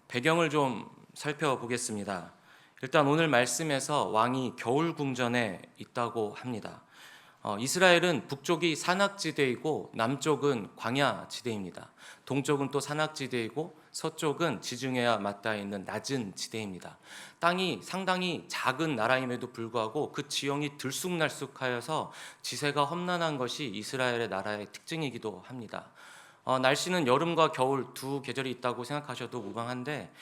배경을 좀 살펴보겠습니다. 일단 오늘 말씀에서 왕이 겨울 궁전에 있다고 합니다. 이스라엘은 북쪽이 산악지대이고 남쪽은 광야지대입니다. 동쪽은 또 산악지대이고 서쪽은 지중해와 맞닿아 있는 낮은 지대입니다. 땅이 상당히 작은 나라임에도 불구하고 그 지형이 들쑥날쑥하여서 지세가 험난한 것이 이스라엘의 나라의 특징이기도 합니다. 날씨는 여름과 겨울 두 계절이 있다고 생각하셔도 무방한데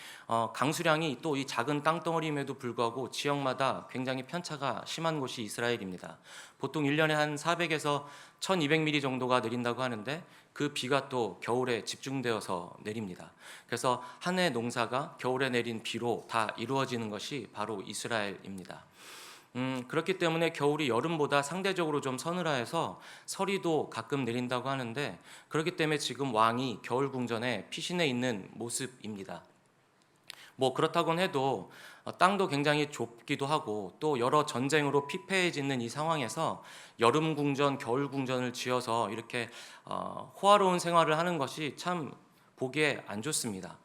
강수량이 또 이 작은 땅덩어리임에도 불구하고 지역마다 굉장히 편차가 심한 곳이 이스라엘입니다. 보통 1년에 한 400에서 1200mm 정도가 내린다고 하는데 그 비가 또 겨울에 집중되어서 내립니다. 그래서 한 해 농사가 겨울에 내린 비로 다 이루어지는 것이 바로 이스라엘입니다. 그렇기 때문에 겨울이 여름보다 상대적으로 좀 서늘해서 서리도 가끔 내린다고 하는데, 그렇기 때문에 지금 왕이 겨울 궁전에 피신해 있는 모습입니다. 뭐 그렇다곤 해도 땅도 굉장히 좁기도 하고 또 여러 전쟁으로 피폐해지는 이 상황에서 여름 궁전, 겨울 궁전을 지어서 이렇게 호화로운 생활을 하는 것이 참 보기에 안 좋습니다.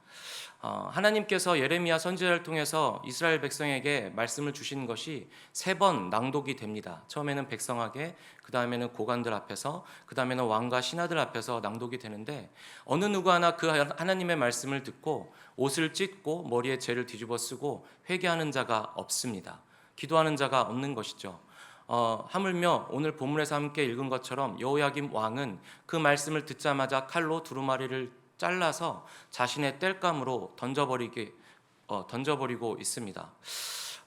하나님께서 예레미야 선지자를 통해서 이스라엘 백성에게 말씀을 주신 것이 3번 낭독이 됩니다. 처음에는 백성에게, 그 다음에는 고관들 앞에서, 그 다음에는 왕과 신하들 앞에서 낭독이 되는데, 어느 누구 하나 그 하나님의 말씀을 듣고 옷을 찢고 머리에 재를 뒤집어 쓰고 회개하는 자가 없습니다. 기도하는 자가 없는 것이죠. 하물며 오늘 본문에서 함께 읽은 것처럼 여호야김 왕은 그 말씀을 듣자마자 칼로 두루마리를 잘라서 자신의 땔감으로 던져버리고 있습니다.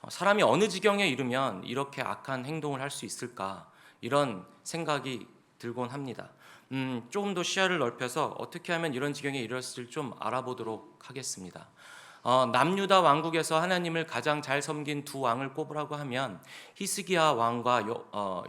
사람이 어느 지경에 이르면 이렇게 악한 행동을 할 수 있을까, 이런 생각이 들곤 합니다. 조금 더 시야를 넓혀서 어떻게 하면 이런 지경에 이르렀을지 좀 알아보도록 하겠습니다. 남유다 왕국에서 하나님을 가장 잘 섬긴 두 왕을 꼽으라고 하면 히스기야 왕과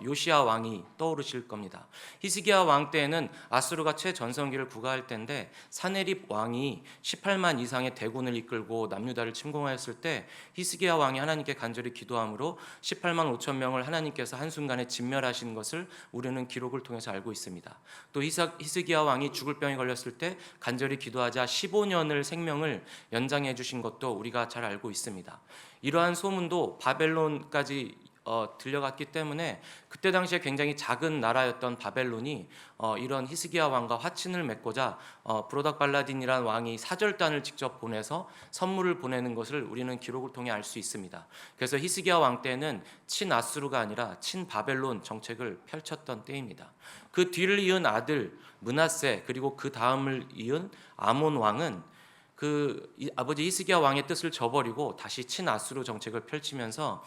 요시야 왕이 떠오르실 겁니다. 히스기야 왕 때에는 아수르가 최전성기를 구가할 때인데, 사네립 왕이 18만 이상의 대군을 이끌고 남유다를 침공하였을 때 히스기야 왕이 하나님께 간절히 기도함으로 18만 5천 명을 하나님께서 한순간에 진멸하신 것을 우리는 기록을 통해서 알고 있습니다. 또 히스기야 왕이 죽을 병에 걸렸을 때 간절히 기도하자 15년을 생명을 연장해 주신 것도 우리가 잘 알고 있습니다. 이러한 소문도 바벨론까지 들려갔기 때문에 그때 당시에 굉장히 작은 나라였던 바벨론이 이런 히스기야 왕과 화친을 맺고자 브로닥 발라딘이라는 왕이 사절단을 직접 보내서 선물을 보내는 것을 우리는 기록을 통해 알 수 있습니다. 그래서 히스기야 왕 때는 친아수르가 아니라 친바벨론 정책을 펼쳤던 때입니다. 그 뒤를 이은 아들 므낫세, 그리고 그 다음을 이은 아몬 왕은 그 아버지 히스기야 왕의 뜻을 저버리고 다시 친아수르 정책을 펼치면서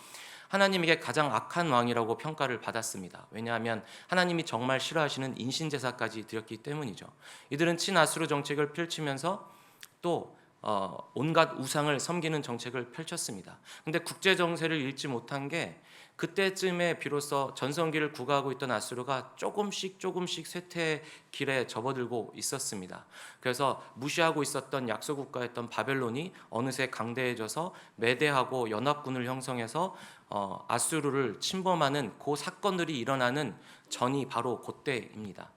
하나님에게 가장 악한 왕이라고 평가를 받았습니다. 왜냐하면 하나님이 정말 싫어하시는 인신제사까지 드렸기 때문이죠. 이들은 친아수르 정책을 펼치면서 또 온갖 우상을 섬기는 정책을 펼쳤습니다. 근데 국제 정세를 읽지 못한 게, 그때쯤에 비로소 전성기를 구가하고 있던 아수르가 조금씩 쇠퇴의 길에 접어들고 있었습니다. 그래서 무시하고 있었던 약소국가였던 바벨론이 어느새 강대해져서 메대하고 연합군을 형성해서 아수르를 침범하는 그 사건들이 일어나는 전이 바로 그때입니다.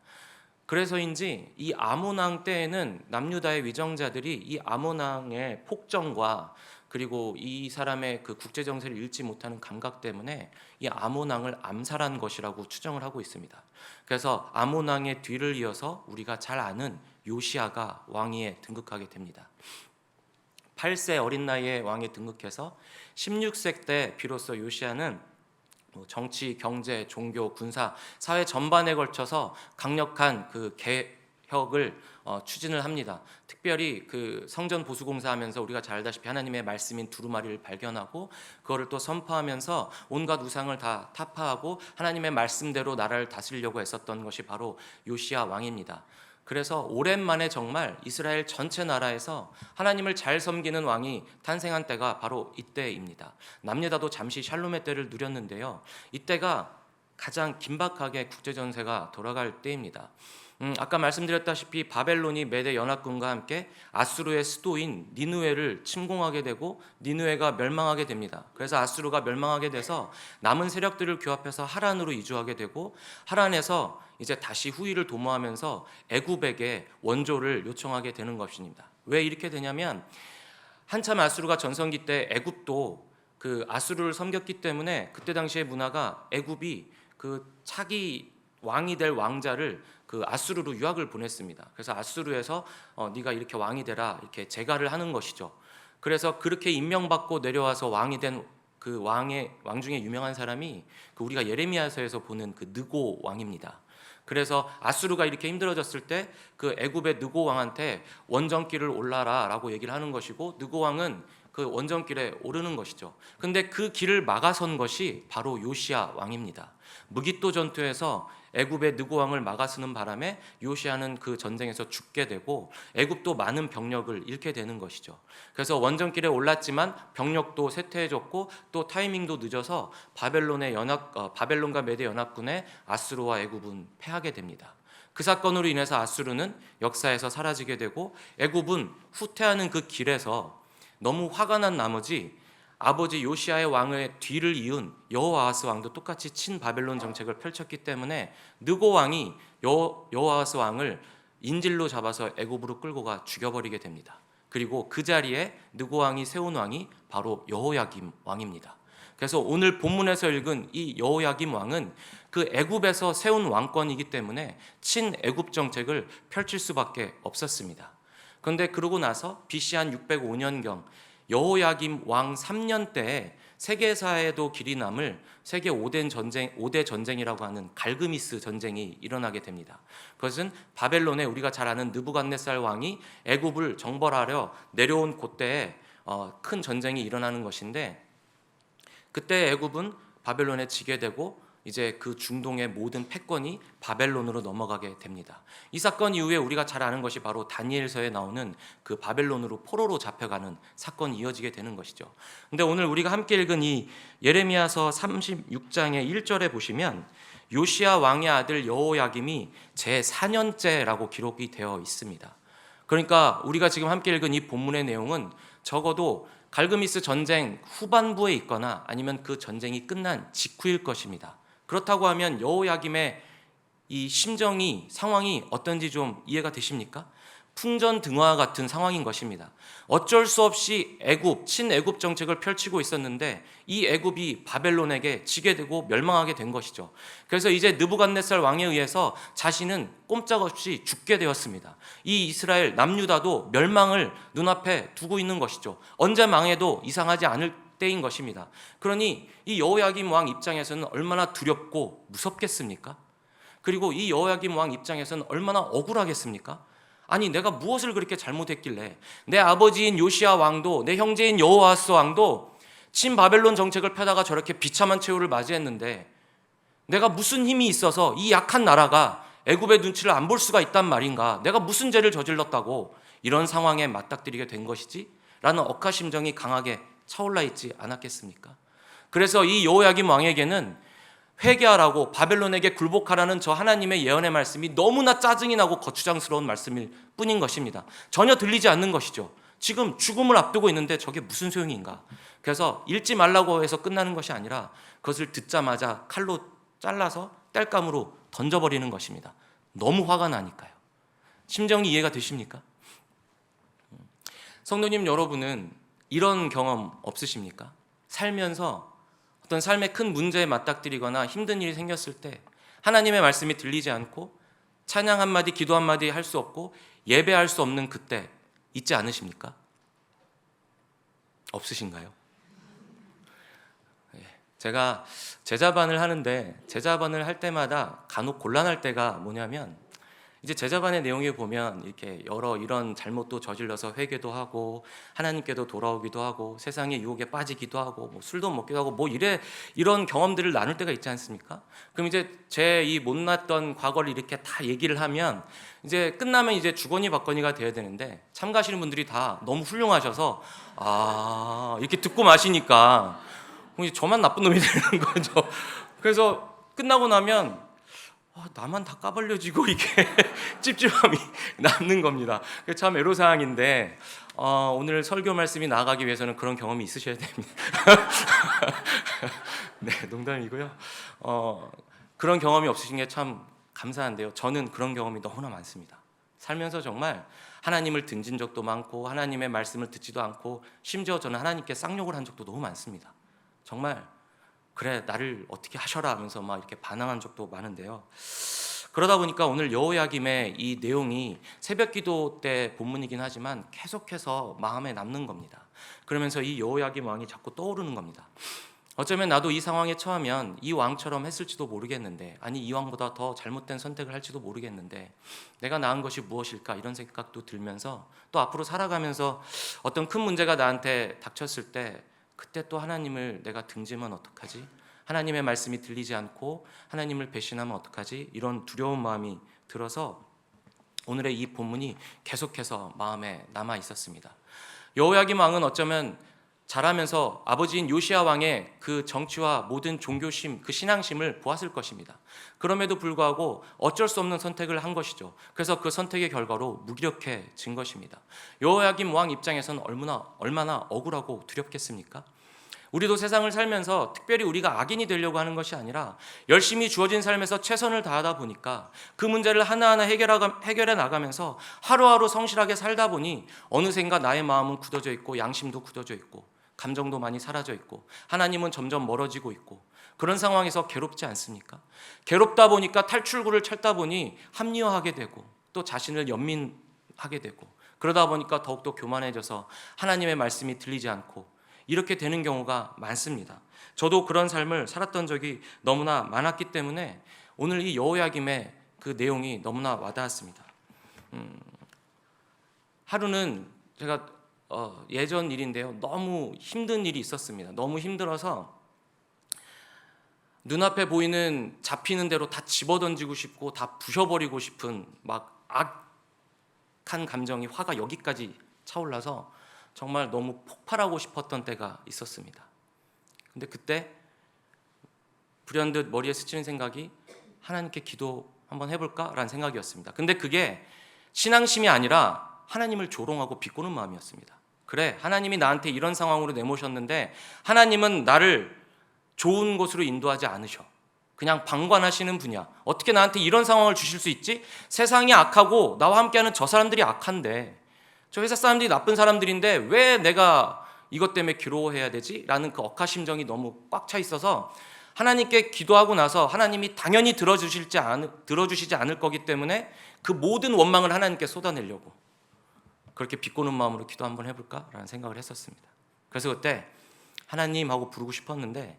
그래서인지 이 아몬 왕 때에는 남유다의 위정자들이 이 아몬 왕의 폭정과 그리고 이 사람의 그 국제 정세를 읽지 못하는 감각 때문에 이 아몬 왕을 암살한 것이라고 추정을 하고 있습니다. 그래서 아몬 왕의 뒤를 이어서 우리가 잘 아는 요시야가 왕위에 등극하게 됩니다. 8세 어린 나이에 왕에 등극해서 16세 때 비로소 요시야는 정치, 경제, 종교, 군사, 사회 전반에 걸쳐서 강력한 그 개혁을 추진을 합니다. 특별히 그 성전 보수 공사하면서 우리가 잘 알다시피 하나님의 말씀인 두루마리를 발견하고 그거를 또 선포하면서 온갖 우상을 다 타파하고 하나님의 말씀대로 나라를 다스리려고 했었던 것이 바로 요시야 왕입니다. 그래서 오랜만에 정말 이스라엘 전체 나라에서 하나님을 잘 섬기는 왕이 탄생한 때가 바로 이때입니다. 남유다도 잠시 샬롬의 때를 누렸는데요, 이때가 가장 긴박하게 국제전세가 돌아갈 때입니다. 아까 말씀드렸다시피 바벨론이 메대 연합군과 함께 아수르의 수도인 니느웨를 침공하게 되고 니느웨가 멸망하게 됩니다. 그래서 아수르가 멸망하게 돼서 남은 세력들을 규합해서 하란으로 이주하게 되고, 하란에서 이제 다시 후위를 도모하면서 애굽에게 원조를 요청하게 되는 것입니다. 왜 이렇게 되냐면 한참 아수르가 전성기 때 애굽도 그 아수르를 섬겼기 때문에 그때 당시의 문화가 애굽이 그 차기 왕이 될 왕자를 그 아수르로 유학을 보냈습니다. 그래서 아수르에서 네가 이렇게 왕이 되라 이렇게 제가를 하는 것이죠. 그래서 그렇게 임명받고 내려와서 왕이 된 그 왕 중에 유명한 사람이 그 우리가 예레미야서에서 보는 그 느고 왕입니다. 그래서 아수르가 이렇게 힘들어졌을 때 그 애굽의 느고 왕한테 원정길을 올라라라고 얘기를 하는 것이고, 느고 왕은 그 원정길에 오르는 것이죠. 근데 그 길을 막아선 것이 바로 요시야 왕입니다. 무기또 전투에서 애굽의 느고 왕을 막아서는 바람에 요시야는 그 전쟁에서 죽게 되고 애굽도 많은 병력을 잃게 되는 것이죠. 그래서 원정길에 올랐지만 병력도 쇠퇴해졌고 또 타이밍도 늦어서 바벨론과 메대 연합군에 아수르와 애굽은 패하게 됩니다. 그 사건으로 인해서 아수르는 역사에서 사라지게 되고 애굽은 후퇴하는 그 길에서 너무 화가 난 나머지 아버지 요시야의 왕의 뒤를 이은 여호아하스 왕도 똑같이 친바벨론 정책을 펼쳤기 때문에 느고 왕이 여호아하스 왕을 인질로 잡아서 애굽으로 끌고 가 죽여버리게 됩니다. 그리고 그 자리에 느고 왕이 세운 왕이 바로 여호야김 왕입니다. 그래서 오늘 본문에서 읽은 이 여호야김 왕은 그 애굽에서 세운 왕권이기 때문에 친애굽 정책을 펼칠 수밖에 없었습니다. 그런데 그러고 나서 BC 한 605년경 여호야김 왕 3년 때에 세계사에도 길이 남을 세계 5대 전쟁이라고 하는 갈그미스 전쟁이 일어나게 됩니다. 그것은 바벨론에 우리가 잘 아는 느부갓네살 왕이 애굽을 정벌하려 내려온 그때에 큰 전쟁이 일어나는 것인데, 그때 애굽은 바벨론에 지게 되고 이제 그 중동의 모든 패권이 바벨론으로 넘어가게 됩니다. 이 사건 이후에 우리가 잘 아는 것이 바로 다니엘서에 나오는 그 바벨론으로 포로로 잡혀가는 사건이 이어지게 되는 것이죠. 근데 오늘 우리가 함께 읽은 이 예레미야서 36장의 1절에 보시면 요시야 왕의 아들 여호야김이 제4년째라고 기록이 되어 있습니다. 그러니까 우리가 지금 함께 읽은 이 본문의 내용은 적어도 갈그미스 전쟁 후반부에 있거나 아니면 그 전쟁이 끝난 직후일 것입니다. 그렇다고 하면 여호야김의 이 상황이 어떤지 좀 이해가 되십니까? 풍전등화 같은 상황인 것입니다. 어쩔 수 없이 친애굽 정책을 펼치고 있었는데 이 애굽이 바벨론에게 지게 되고 멸망하게 된 것이죠. 그래서 이제 느부갓네살 왕에 의해서 자신은 꼼짝없이 죽게 되었습니다. 이 이스라엘 남유다도 멸망을 눈앞에 두고 있는 것이죠. 언제 망해도 이상하지 않을 때인 것입니다. 그러니 이 여호야김 왕 입장에서는 얼마나 두렵고 무섭겠습니까? 그리고 이 여호야김 왕 입장에서는 얼마나 억울하겠습니까? 아니, 내가 무엇을 그렇게 잘못했길래 내 아버지인 요시야 왕도 내 형제인 여호아스 왕도 친바벨론 정책을 펴다가 저렇게 비참한 최후를 맞이했는데 내가 무슨 힘이 있어서 이 약한 나라가 애굽의 눈치를 안 볼 수가 있단 말인가? 내가 무슨 죄를 저질렀다고 이런 상황에 맞닥뜨리게 된 것이지? 라는 억하심정이 강하게 차올라 있지 않았겠습니까? 그래서 이 여호야김 왕에게는 회개하라고, 바벨론에게 굴복하라는 저 하나님의 예언의 말씀이 너무나 짜증이 나고 거추장스러운 말씀일 뿐인 것입니다. 전혀 들리지 않는 것이죠. 지금 죽음을 앞두고 있는데 저게 무슨 소용인가? 그래서 읽지 말라고 해서 끝나는 것이 아니라 그것을 듣자마자 칼로 잘라서 땔감으로 던져버리는 것입니다. 너무 화가 나니까요. 심정이 이해가 되십니까? 성도님 여러분은 이런 경험 없으십니까? 살면서 어떤 삶의 큰 문제에 맞닥뜨리거나 힘든 일이 생겼을 때 하나님의 말씀이 들리지 않고 찬양 한마디, 기도 한마디 할 수 없고 예배할 수 없는 그때 있지 않으십니까? 없으신가요? 제가 제자반을 하는데 제자반을 할 때마다 간혹 곤란할 때가 뭐냐면, 이제 제자반의 내용에 보면 이렇게 여러 이런 잘못도 저질러서 회개도 하고 하나님께도 돌아오기도 하고 세상의 유혹에 빠지기도 하고 뭐 술도 먹기도 하고 뭐 이런 경험들을 나눌 때가 있지 않습니까? 그럼 이제 제 이 못났던 과거를 이렇게 다 얘기를 하면 이제 끝나면 이제 주거니 받거니가 돼야 되는데 참가하시는 분들이 다 너무 훌륭하셔서 이렇게 듣고 마시니까 이제 저만 나쁜 놈이 되는 거죠. 그래서 끝나고 나면 나만 다 까발려지고 이게 찝찝함이 남는 겁니다. 참 애로사항인데 오늘 설교 말씀이 나아가기 위해서는 그런 경험이 있으셔야 됩니다. 네, 농담이고요. 그런 경험이 없으신 게 참 감사한데요. 저는 그런 경험이 너무나 많습니다. 살면서 정말 하나님을 등진 적도 많고 하나님의 말씀을 듣지도 않고 심지어 저는 하나님께 쌍욕을 한 적도 너무 많습니다. 정말 그래 나를 어떻게 하셔라 하면서 막 이렇게 반항한 적도 많은데요. 그러다 보니까 오늘 여호야김의 이 내용이 새벽기도 때 본문이긴 하지만 계속해서 마음에 남는 겁니다. 그러면서 이 여호야김 왕이 자꾸 떠오르는 겁니다. 어쩌면 나도 이 상황에 처하면 이 왕처럼 했을지도 모르겠는데, 아니 이 왕보다 더 잘못된 선택을 할지도 모르겠는데 내가 나은 것이 무엇일까 이런 생각도 들면서 또 앞으로 살아가면서 어떤 큰 문제가 나한테 닥쳤을 때 그때 또 하나님을 내가 등지면 어떡하지? 하나님의 말씀이 들리지 않고 하나님을 배신하면 어떡하지? 이런 두려운 마음이 들어서 오늘의 이 본문이 계속해서 마음에 남아 있었습니다. 여호야김 왕은 어쩌면 자라면서 아버지인 요시야 왕의 그 정치와 모든 종교심, 그 신앙심을 보았을 것입니다. 그럼에도 불구하고 어쩔 수 없는 선택을 한 것이죠. 그래서 그 선택의 결과로 무기력해진 것입니다. 여호야김 왕 입장에서는 얼마나 억울하고 두렵겠습니까? 우리도 세상을 살면서 특별히 우리가 악인이 되려고 하는 것이 아니라 열심히 주어진 삶에서 최선을 다하다 보니까 그 문제를 하나하나 해결해 나가면서 하루하루 성실하게 살다 보니 어느샌가 나의 마음은 굳어져 있고 양심도 굳어져 있고 감정도 많이 사라져 있고 하나님은 점점 멀어지고 있고 그런 상황에서 괴롭지 않습니까? 괴롭다 보니까 탈출구를 찾다 보니 합리화하게 되고 또 자신을 연민하게 되고 그러다 보니까 더욱더 교만해져서 하나님의 말씀이 들리지 않고 이렇게 되는 경우가 많습니다. 저도 그런 삶을 살았던 적이 너무나 많았기 때문에 오늘 이 여호야김의 그 내용이 너무나 와닿았습니다. 하루는 제가 예전 일인데요. 너무 힘든 일이 있었습니다. 너무 힘들어서 눈앞에 보이는 잡히는 대로 다 집어던지고 싶고 다 부셔버리고 싶은 막 악한 감정이 화가 여기까지 차올라서 정말 너무 폭발하고 싶었던 때가 있었습니다. 근데 그때 불현듯 머리에 스치는 생각이 하나님께 기도 한번 해볼까라는 생각이었습니다. 근데 그게 신앙심이 아니라 하나님을 조롱하고 비꼬는 마음이었습니다. 그래, 하나님이 나한테 이런 상황으로 내모셨는데 하나님은 나를 좋은 곳으로 인도하지 않으셔. 그냥 방관하시는 분이야. 어떻게 나한테 이런 상황을 주실 수 있지? 세상이 악하고 나와 함께하는 저 사람들이 악한데 저 회사 사람들이 나쁜 사람들인데 왜 내가 이것 때문에 괴로워해야 되지? 라는 그 억하심정이 너무 꽉 차 있어서 하나님께 기도하고 나서 하나님이 당연히 들어주시지 않을 거기 때문에 그 모든 원망을 하나님께 쏟아내려고 그렇게 비꼬는 마음으로 기도 한번 해볼까라는 생각을 했었습니다. 그래서 그때 하나님 하고 부르고 싶었는데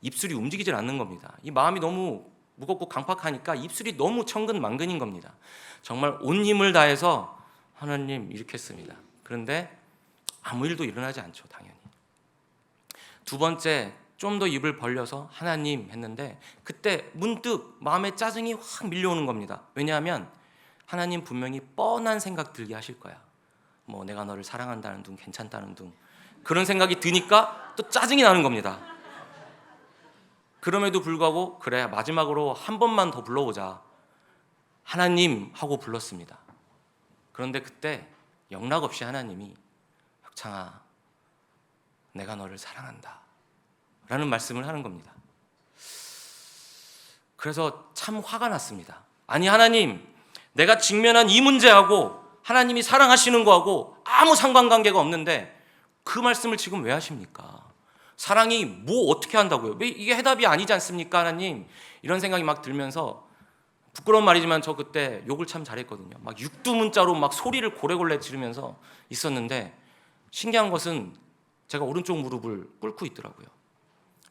입술이 움직이질 않는 겁니다. 이 마음이 너무 무겁고 강팍하니까 입술이 너무 천근만근인 겁니다. 정말 온 힘을 다해서 하나님 이렇게 했습니다. 그런데 아무 일도 일어나지 않죠. 당연히. 두 번째 좀 더 입을 벌려서 하나님 했는데 그때 문득 마음에 짜증이 확 밀려오는 겁니다. 왜냐하면 하나님 분명히 뻔한 생각 들게 하실 거야. 뭐 내가 너를 사랑한다는 둥 괜찮다는 둥 그런 생각이 드니까 또 짜증이 나는 겁니다. 그럼에도 불구하고 그래 마지막으로 한 번만 더 불러보자. 하나님 하고 불렀습니다. 그런데 그때 영락없이 하나님이 혁창아 내가 너를 사랑한다 라는 말씀을 하는 겁니다. 그래서 참 화가 났습니다. 아니 하나님 내가 직면한 이 문제하고 하나님이 사랑하시는 거하고 아무 상관관계가 없는데 그 말씀을 지금 왜 하십니까? 사랑이 뭐 어떻게 한다고요? 왜 이게 해답이 아니지 않습니까 하나님? 이런 생각이 막 들면서 부끄러운 말이지만 저 그때 욕을 참 잘했거든요. 막 육두문자로 막 소리를 고래고래 지르면서 있었는데 신기한 것은 제가 오른쪽 무릎을 꿇고 있더라고요.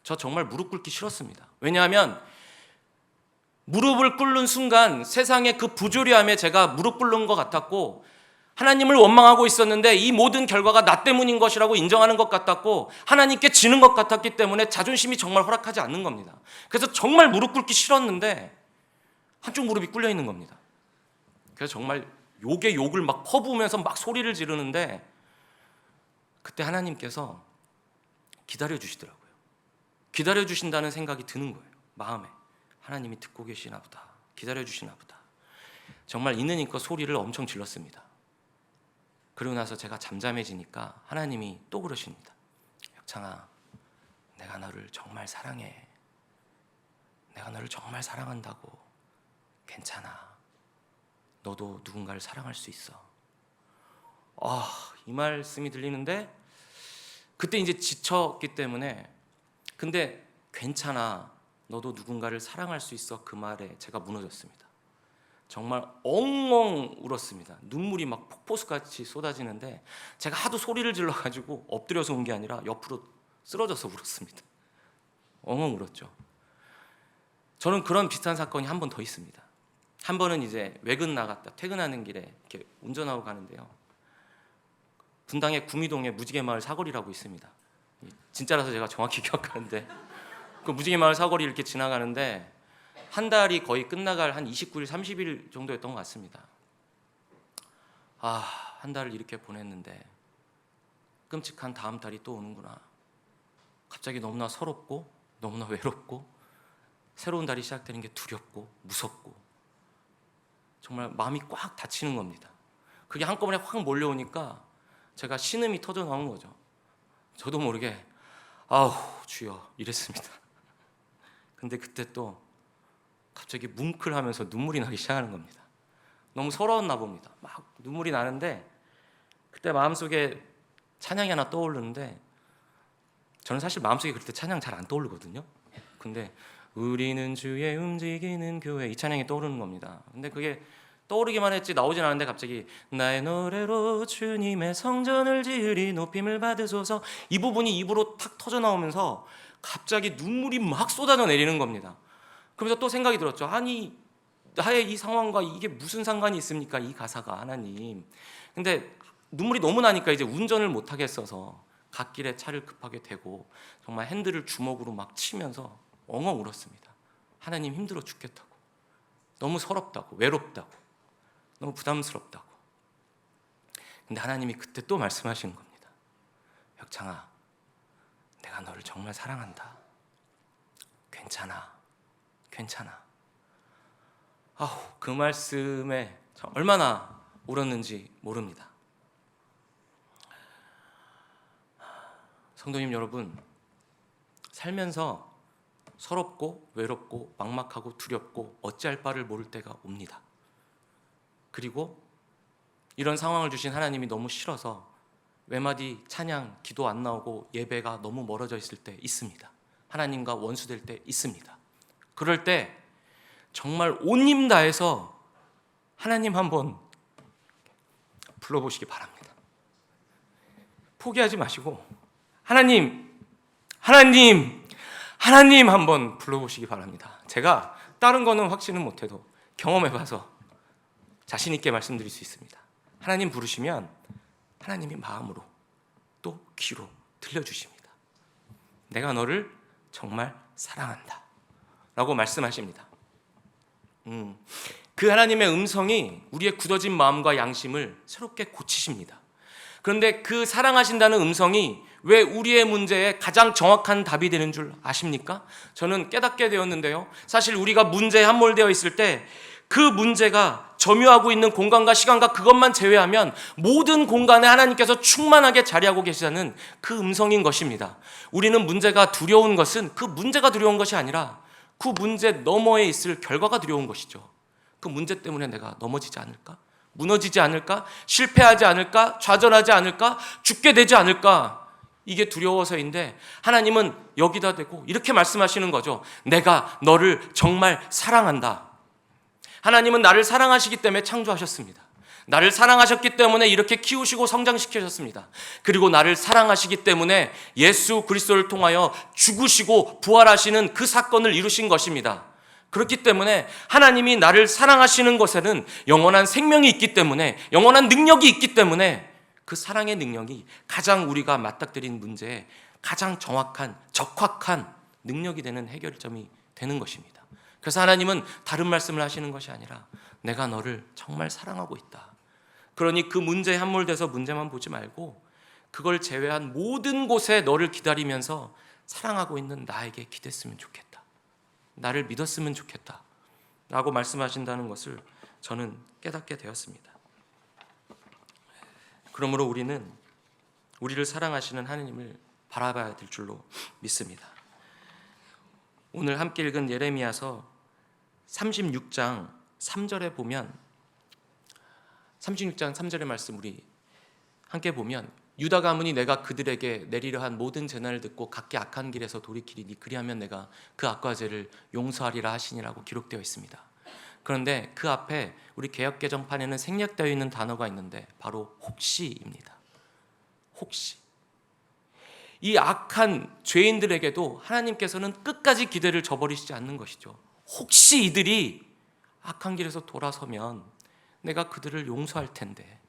저 정말 무릎 꿇기 싫었습니다. 왜냐하면 무릎을 꿇는 순간 세상의 그 부조리함에 제가 무릎 꿇는 것 같았고 하나님을 원망하고 있었는데 이 모든 결과가 나 때문인 것이라고 인정하는 것 같았고 하나님께 지는 것 같았기 때문에 자존심이 정말 허락하지 않는 겁니다. 그래서 정말 무릎 꿇기 싫었는데 한쪽 무릎이 꿇려 있는 겁니다. 그래서 정말 욕에 욕을 막 퍼부으면서 막 소리를 지르는데 그때 하나님께서 기다려 주시더라고요. 기다려 주신다는 생각이 드는 거예요. 마음에 하나님이 듣고 계시나 보다. 기다려 주시나 보다. 정말 있는 힘껏 소리를 엄청 질렀습니다. 그러고 나서 제가 잠잠해지니까 하나님이 또 그러십니다. 혁창아 내가 너를 정말 사랑해. 내가 너를 정말 사랑한다고. 괜찮아. 너도 누군가를 사랑할 수 있어. 이 말씀이 들리는데 그때 이제 지쳤기 때문에, 근데 괜찮아, 너도 누군가를 사랑할 수 있어, 그 말에 제가 무너졌습니다. 정말 엉엉 울었습니다. 눈물이 막 폭포수같이 쏟아지는데 제가 하도 소리를 질러가지고 엎드려서 운 게 아니라 옆으로 쓰러져서 울었습니다. 엉엉 울었죠. 저는 그런 비슷한 사건이 한 번 더 있습니다. 한 번은 이제 외근 나갔다 퇴근하는 길에 이렇게 운전하고 가는데요, 분당의 구미동에 무지개마을 사거리라고 있습니다. 진짜라서 제가 정확히 기억하는데, 그 무지개마을 사거리 이렇게 지나가는데 한 달이 거의 끝나갈 한 29일, 30일 정도였던 것 같습니다. 한 달을 이렇게 보냈는데 끔찍한 다음 달이 또 오는구나. 갑자기 너무나 서럽고 너무나 외롭고 새로운 달이 시작되는 게 두렵고 무섭고 정말 마음이 꽉 닫히는 겁니다. 그게 한꺼번에 확 몰려오니까 제가 신음이 터져 나온 거죠. 저도 모르게 아우 주여 이랬습니다. 근데 그때 또 갑자기 뭉클하면서 눈물이 나기 시작하는 겁니다. 너무 서러웠나 봅니다. 막 눈물이 나는데 그때 마음속에 찬양이 하나 떠오르는데, 저는 사실 마음속에 그때 찬양 잘 안 떠오르거든요. 근데 우리는 주의 움직이는 교회, 이 찬양이 떠오르는 겁니다. 근데 그게 떠오르기만 했지 나오진 않았는데 갑자기 나의 노래로 주님의 성전을 지으리 높임을 받으소서, 이 부분이 입으로 탁 터져 나오면서 갑자기 눈물이 막 쏟아져 내리는 겁니다. 그러면서 또 생각이 들었죠. 아니 나의 이 상황과 이게 무슨 상관이 있습니까, 이 가사가, 하나님. 근데 눈물이 너무 나니까 이제 운전을 못 하겠어서 갓길에 차를 급하게 대고 정말 핸들을 주먹으로 막 치면서 엉엉 울었습니다. 하나님 힘들어 죽겠다고, 너무 서럽다고, 외롭다고, 너무 부담스럽다고. 근데 하나님이 그때 또 말씀하시는 겁니다. 혁창아, 내가 너를 정말 사랑한다. 괜찮아. 그 말씀에 얼마나 울었는지 모릅니다. 성도님 여러분, 살면서 서럽고 외롭고 막막하고 두렵고 어찌할 바를 모를 때가 옵니다. 그리고 이런 상황을 주신 하나님이 너무 싫어서 외마디 찬양, 기도 안 나오고 예배가 너무 멀어져 있을 때 있습니다. 하나님과 원수될 때 있습니다. 그럴 때 정말 온 힘 다해서 하나님 한번 불러보시기 바랍니다. 포기하지 마시고 하나님 한번 불러보시기 바랍니다. 제가 다른 거는 확신은 못해도 경험해봐서 자신 있게 말씀드릴 수 있습니다. 하나님 부르시면 하나님이 마음으로 또 귀로 들려주십니다. 내가 너를 정말 사랑한다 라고 말씀하십니다. 그 하나님의 음성이 우리의 굳어진 마음과 양심을 새롭게 고치십니다. 그런데 그 사랑하신다는 음성이 왜 우리의 문제에 가장 정확한 답이 되는 줄 아십니까? 저는 깨닫게 되었는데요, 사실 우리가 문제에 함몰되어 있을 때 그 문제가 점유하고 있는 공간과 시간과 그것만 제외하면 모든 공간에 하나님께서 충만하게 자리하고 계시다는 그 음성인 것입니다. 우리는 문제가 두려운 것은 그 문제가 두려운 것이 아니라 그 문제 너머에 있을 결과가 두려운 것이죠. 그 문제 때문에 내가 넘어지지 않을까? 무너지지 않을까? 실패하지 않을까? 좌절하지 않을까? 죽게 되지 않을까? 이게 두려워서인데, 하나님은 여기다 대고 이렇게 말씀하시는 거죠. 내가 너를 정말 사랑한다. 하나님은 나를 사랑하시기 때문에 창조하셨습니다. 나를 사랑하셨기 때문에 이렇게 키우시고 성장시키셨습니다. 그리고 나를 사랑하시기 때문에 예수 그리스도를 통하여 죽으시고 부활하시는 그 사건을 이루신 것입니다. 그렇기 때문에 하나님이 나를 사랑하시는 것에는 영원한 생명이 있기 때문에, 영원한 능력이 있기 때문에 그 사랑의 능력이 가장 우리가 맞닥뜨린 문제에 가장 정확한, 적확한 능력이 되는 해결점이 되는 것입니다. 그래서 하나님은 다른 말씀을 하시는 것이 아니라 내가 너를 정말 사랑하고 있다. 그러니 그 문제에 함몰돼서 문제만 보지 말고 그걸 제외한 모든 곳에 너를 기다리면서 사랑하고 있는 나에게 기댔으면 좋겠다. 나를 믿었으면 좋겠다. 라고 말씀하신다는 것을 저는 깨닫게 되었습니다. 그러므로 우리는 우리를 사랑하시는 하나님을 바라봐야 될 줄로 믿습니다. 오늘 함께 읽은 예레미야서 36장 3절에 보면 36장 3절의 말씀 우리 함께 보면 유다 가문이 내가 그들에게 내리려 한 모든 재난을 듣고 각기 악한 길에서 돌이키리니 그리하면 내가 그 악과 죄를 용서하리라 하시니라고 기록되어 있습니다. 그런데 그 앞에 우리 개역개정판에는 생략되어 있는 단어가 있는데 바로 혹시입니다. 혹시. 이 악한 죄인들에게도 하나님께서는 끝까지 기대를 저버리시지 않는 것이죠. 혹시 이들이 악한 길에서 돌아서면 내가 그들을 용서할 텐데,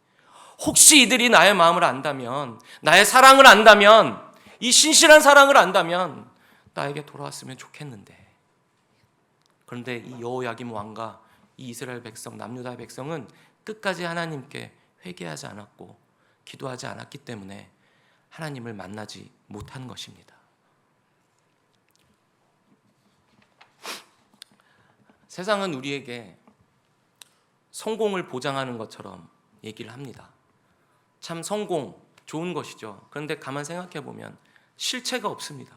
혹시 이들이 나의 마음을 안다면, 나의 사랑을 안다면, 이 신실한 사랑을 안다면 나에게 돌아왔으면 좋겠는데. 그런데 이 여호야김 왕과 이 이스라엘 백성, 남유다의 백성은 끝까지 하나님께 회개하지 않았고 기도하지 않았기 때문에 하나님을 만나지 못한 것입니다. 세상은 우리에게 성공을 보장하는 것처럼 얘기를 합니다. 참 성공 좋은 것이죠. 그런데 가만 생각해 보면 실체가 없습니다.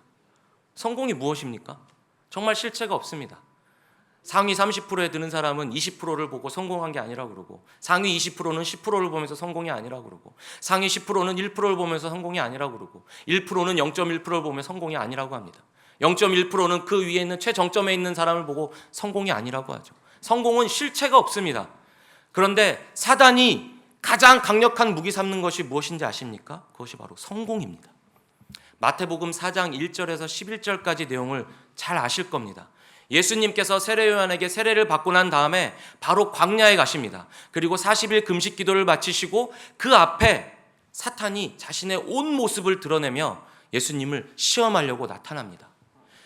성공이 무엇입니까? 정말 실체가 없습니다. 상위 30%에 드는 사람은 20%를 보고 성공한 게 아니라고 그러고, 상위 20%는 10%를 보면서 성공이 아니라고 그러고, 상위 10%는 1%를 보면서 성공이 아니라고 그러고, 1%는 0.1%를 보면 성공이 아니라고 합니다. 0.1%는 그 위에 있는 최정점에 있는 사람을 보고 성공이 아니라고 하죠. 성공은 실체가 없습니다. 그런데 사단이 가장 강력한 무기 삼는 것이 무엇인지 아십니까? 그것이 바로 성공입니다. 마태복음 4장 1절에서 11절까지 내용을 잘 아실 겁니다. 예수님께서 세례요한에게 세례를 받고 난 다음에 바로 광야에 가십니다. 그리고 40일 금식 기도를 마치시고 그 앞에 사탄이 자신의 온 모습을 드러내며 예수님을 시험하려고 나타납니다.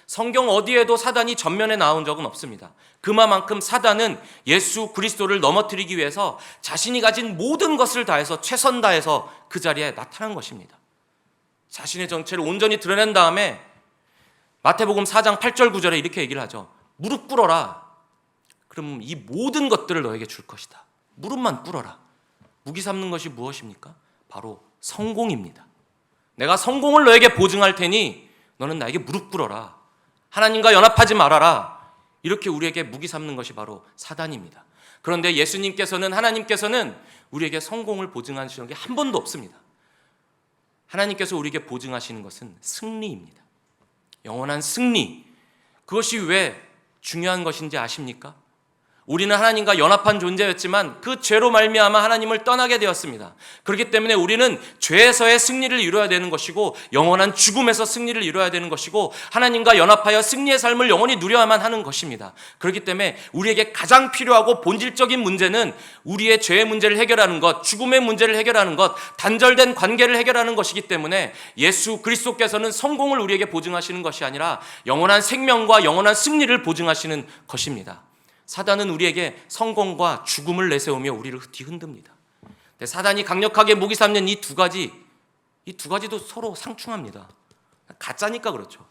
성경 어디에도 사단이 전면에 나온 적은 없습니다. 그만큼 사단은 예수 그리스도를 넘어뜨리기 위해서 자신이 가진 모든 것을 다해서 최선 다해서 그 자리에 나타난 것입니다. 자신의 정체를 온전히 드러낸 다음에 마태복음 4장 8절 9절에 이렇게 얘기를 하죠. 무릎 꿇어라. 그럼 이 모든 것들을 너에게 줄 것이다. 무릎만 꿇어라. 무기 삼는 것이 무엇입니까? 바로 성공입니다. 내가 성공을 너에게 보증할 테니 너는 나에게 무릎 ቁ러라. 하나님과 연합하지 말아라. 이렇게 우리에게 무기 삼는 것이 바로 사단입니다. 그런데 예수님께서는, 하나님께서는 우리에게 성공을 보증하시는 게 한 번도 없습니다. 하나님께서 우리에게 보증하시는 것은 승리입니다. 영원한 승리. 그것이 왜 중요한 것인지 아십니까? 우리는 하나님과 연합한 존재였지만 그 죄로 말미암아 하나님을 떠나게 되었습니다. 그렇기 때문에 우리는 죄에서의 승리를 이루어야 되는 것이고 영원한 죽음에서 승리를 이루어야 되는 것이고 하나님과 연합하여 승리의 삶을 영원히 누려야만 하는 것입니다. 그렇기 때문에 우리에게 가장 필요하고 본질적인 문제는 우리의 죄의 문제를 해결하는 것, 죽음의 문제를 해결하는 것, 단절된 관계를 해결하는 것이기 때문에 예수 그리스도께서는 성공을 우리에게 보증하시는 것이 아니라 영원한 생명과 영원한 승리를 보증하시는 것입니다. 사단은 우리에게 성공과 죽음을 내세우며 우리를 뒤흔듭니다. 근데 사단이 강력하게 무기 삼는 이 두 가지도 서로 상충합니다. 가짜니까 그렇죠.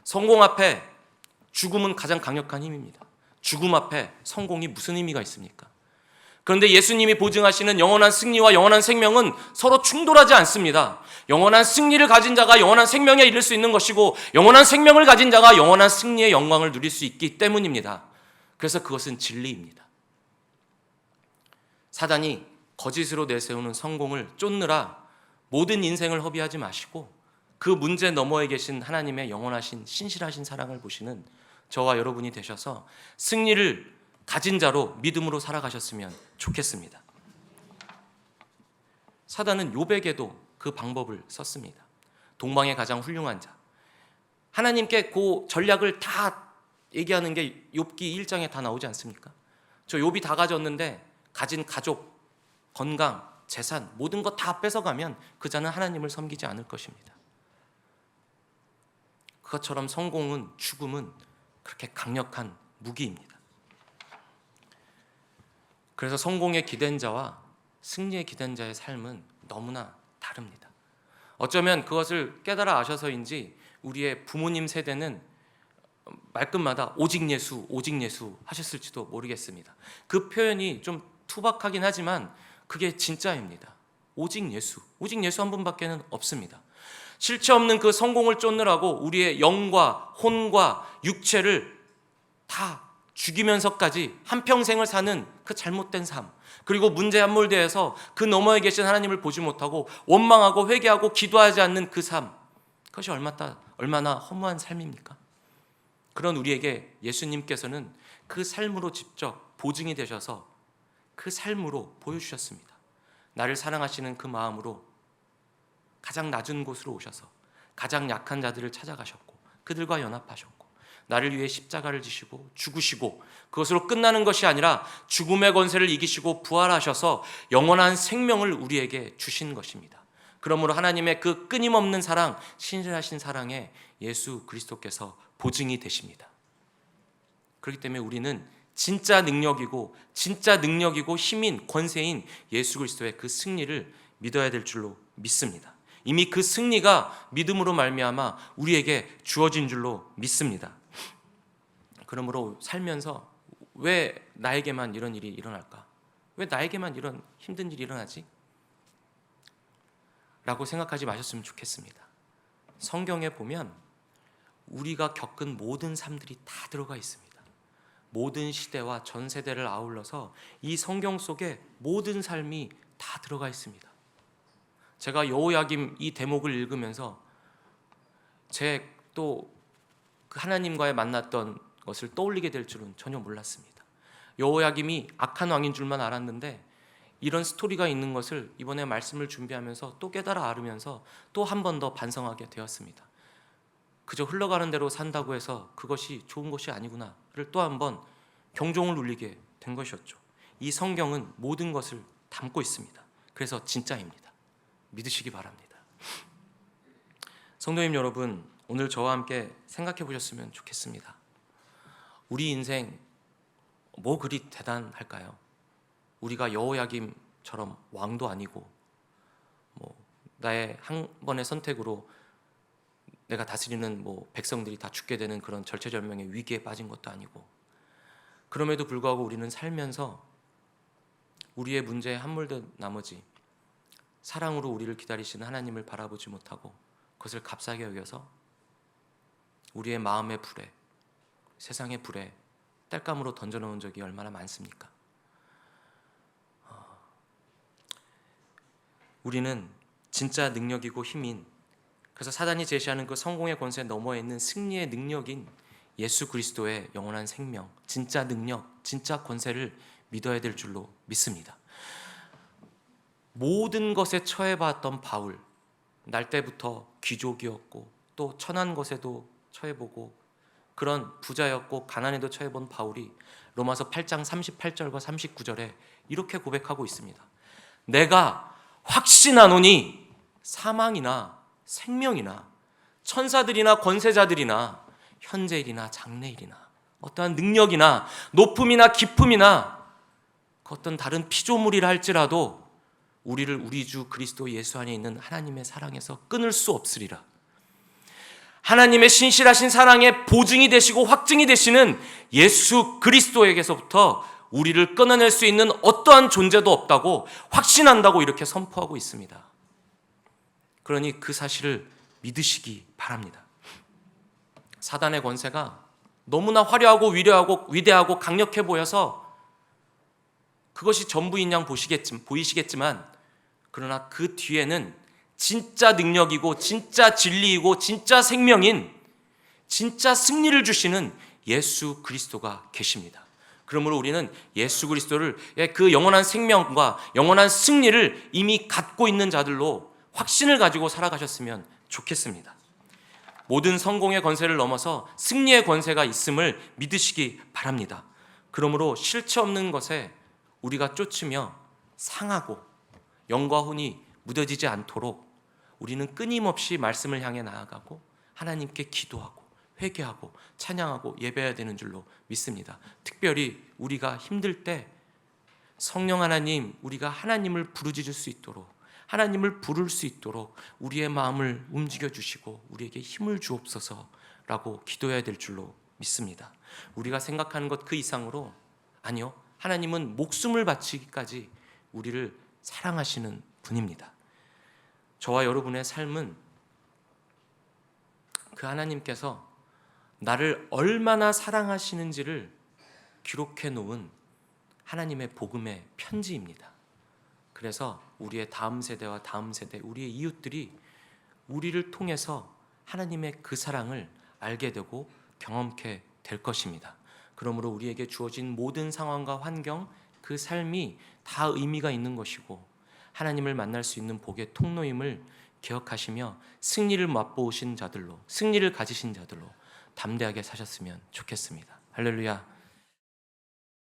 성공 앞에 죽음은 가장 강력한 힘입니다. 죽음 앞에 성공이 무슨 의미가 있습니까? 그런데 예수님이 보증하시는 영원한 승리와 영원한 생명은 서로 충돌하지 않습니다. 영원한 승리를 가진 자가 영원한 생명에 이를 수 있는 것이고 영원한 생명을 가진 자가 영원한 승리의 영광을 누릴 수 있기 때문입니다. 그래서 그것은 진리입니다. 사단이 거짓으로 내세우는 성공을 쫓느라 모든 인생을 허비하지 마시고 그 문제 너머에 계신 하나님의 영원하신 신실하신 사랑을 보시는 저와 여러분이 되셔서 승리를 가진 자로 믿음으로 살아가셨으면 좋겠습니다. 사단은 욥에게도 그 방법을 썼습니다. 동방의 가장 훌륭한 자. 하나님께 그 전략을 다 얘기하는 게 욥기 1장에 다 나오지 않습니까? 저 욥이 다 가졌는데 가진 가족, 건강, 재산 모든 것 다 뺏어가면 그 자는 하나님을 섬기지 않을 것입니다. 그것처럼 성공은, 죽음은 그렇게 강력한 무기입니다. 그래서 성공에 기댄 자와 승리에 기댄 자의 삶은 너무나 다릅니다. 어쩌면 그것을 깨달아 아셔서인지 우리의 부모님 세대는 말끝마다 오직 예수, 오직 예수 하셨을지도 모르겠습니다. 그 표현이 좀 투박하긴 하지만 그게 진짜입니다. 오직 예수 한 분밖에는 없습니다. 실체 없는 그 성공을 쫓느라고 우리의 영과 혼과 육체를 다 죽이면서까지 한평생을 사는 그 잘못된 삶, 그리고 문제에 함몰되어서 그 너머에 계신 하나님을 보지 못하고 원망하고 회개하고 기도하지 않는 그 삶, 그것이 얼마나 허무한 삶입니까? 그런 우리에게 예수님께서는 그 삶으로 직접 보증이 되셔서 그 삶으로 보여주셨습니다. 나를 사랑하시는 그 마음으로 가장 낮은 곳으로 오셔서 가장 약한 자들을 찾아가셨고 그들과 연합하셨고 나를 위해 십자가를 지시고 죽으시고 그것으로 끝나는 것이 아니라 죽음의 권세를 이기시고 부활하셔서 영원한 생명을 우리에게 주신 것입니다. 그러므로 하나님의 그 끊임없는 사랑, 신실하신 사랑에 예수 그리스도께서 보증이 되십니다. 그렇기 때문에 우리는 진짜 능력이고 힘인 권세인 예수 그리스도의 그 승리를 믿어야 될 줄로 믿습니다. 이미 그 승리가 믿음으로 말미암아 우리에게 주어진 줄로 믿습니다. 그러므로 살면서 왜 나에게만 이런 일이 일어날까? 왜 나에게만 이런 힘든 일이 일어나지? 라고 생각하지 마셨으면 좋겠습니다. 성경에 보면 우리가 겪은 모든 삶들이 다 들어가 있습니다. 모든 시대와 전 세대를 아울러서 이 성경 속에 모든 삶이 다 들어가 있습니다. 제가 여호야김 이 대목을 읽으면서 제 또 하나님과의 만났던 것을 떠올리게 될 줄은 전혀 몰랐습니다. 여호야김이 악한 왕인 줄만 알았는데 이런 스토리가 있는 것을 이번에 말씀을 준비하면서 또 깨달아 알으면서 또 한 번 더 반성하게 되었습니다. 그저 흘러가는 대로 산다고 해서 그것이 좋은 것이 아니구나를 또 한 번 경종을 울리게 된 것이었죠. 이 성경은 모든 것을 담고 있습니다. 그래서 진짜입니다. 믿으시기 바랍니다. 성도님 여러분, 오늘 저와 함께 생각해 보셨으면 좋겠습니다. 우리 인생 뭐 그리 대단할까요? 우리가 여호야김처럼 왕도 아니고 나의 한 번의 선택으로 내가 다스리는 백성들이 다 죽게 되는 그런 절체절명의 위기에 빠진 것도 아니고, 그럼에도 불구하고 우리는 살면서 우리의 문제에 함몰된 나머지 사랑으로 우리를 기다리시는 하나님을 바라보지 못하고 그것을 값싸게 여겨서 우리의 마음의 불에, 세상의 불에 땔감으로 던져놓은 적이 얼마나 많습니까? 우리는 진짜 능력이고 힘인, 그래서 사단이 제시하는 그 성공의 권세 너머에 있는 승리의 능력인 예수 그리스도의 영원한 생명, 진짜 능력, 진짜 권세를 믿어야 될 줄로 믿습니다. 모든 것에 처해봤던 바울, 날 때부터 귀족이었고 또 천한 것에도 처해보고 그런 부자였고 가난에도 처해본 바울이 로마서 8장 38절과 39절에 이렇게 고백하고 있습니다. 내가 확신하노니 사망이나 생명이나 천사들이나 권세자들이나 현재일이나 장래일이나 어떠한 능력이나 높음이나 깊음이나 그 어떤 다른 피조물이라 할지라도 우리를 우리 주 그리스도 예수 안에 있는 하나님의 사랑에서 끊을 수 없으리라. 하나님의 신실하신 사랑의 보증이 되시고 확증이 되시는 예수 그리스도에게서부터 우리를 끊어낼 수 있는 어떠한 존재도 없다고 확신한다고 이렇게 선포하고 있습니다. 그러니 그 사실을 믿으시기 바랍니다. 사단의 권세가 너무나 화려하고 위대하고 강력해 보여서 그것이 전부인 양 보이시겠지만 그러나 그 뒤에는 진짜 능력이고 진짜 진리이고 진짜 생명인 진짜 승리를 주시는 예수 그리스도가 계십니다. 그러므로 우리는 예수 그리스도를 그 영원한 생명과 영원한 승리를 이미 갖고 있는 자들로 확신을 가지고 살아가셨으면 좋겠습니다. 모든 성공의 권세를 넘어서 승리의 권세가 있음을 믿으시기 바랍니다. 그러므로 실체 없는 것에 우리가 쫓으며 상하고 영과 혼이 무뎌지지 않도록 우리는 끊임없이 말씀을 향해 나아가고 하나님께 기도하고 회개하고 찬양하고 예배해야 되는 줄로 믿습니다. 특별히 우리가 힘들 때 성령 하나님, 우리가 하나님을 부르짖을 수 있도록, 하나님을 부를 수 있도록 우리의 마음을 움직여 주시고 우리에게 힘을 주옵소서라고 기도해야 될 줄로 믿습니다. 우리가 생각하는 것 그 이상으로, 아니요, 하나님은 목숨을 바치기까지 우리를 사랑하시는 분입니다. 저와 여러분의 삶은 그 하나님께서 나를 얼마나 사랑하시는지를 기록해 놓은 하나님의 복음의 편지입니다. 그래서 우리의 다음 세대와 다음 세대, 우리의 이웃들이 우리를 통해서 하나님의 그 사랑을 알게 되고 경험케 될 것입니다. 그러므로 우리에게 주어진 모든 상황과 환경, 그 삶이 다 의미가 있는 것이고 하나님을 만날 수 있는 복의 통로임을 기억하시며 승리를 맛보신 자들로, 승리를 가지신 자들로 담대하게 사셨으면 좋겠습니다. 할렐루야.